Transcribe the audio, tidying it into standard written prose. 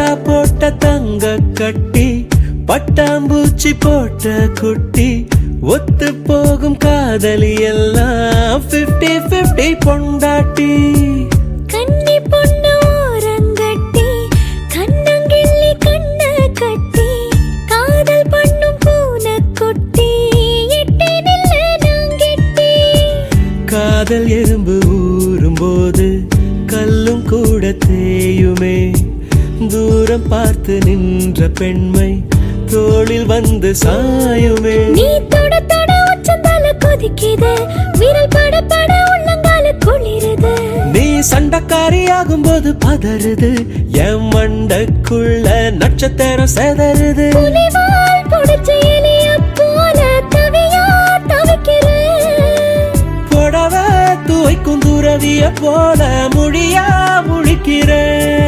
பட்டா போட்ட தங்க கட்டி பட்டாம்பூச்சி போட்ட குட்டி ஒத்து போகும் காதலி எல்லாம் 50-50 பொண்டாட்டி கன்னி பொண்ணு ஓரங்கட்டி கண்ணங்கிள்ளி கண்ண கட்டி காதல் பண்ணும் பூனை குட்டி எட்டி நில்ல நாங்கெட்டி காதல் எறும்பு ஊறும் போது கல்லும் கூட தேயுமே தூரம் பார்த்து நின்ற பெண்மை தோளில் வந்து சாயுமே நீ தொட தொட உச்சந்தால கொதிக்குது விரல் பட பட உள்ளங்கால குளிருது நீ சண்டக்காரியாகும் போது பதறுது என் மண்டக்குள்ள நட்சத்திரம் செதறுது புலிவால் புடிச்ச எலிய போல தவியா தவிக்கிறேன் புடவ துவைக்கும் துறவிய போல முடியா முழிக்கிறேன்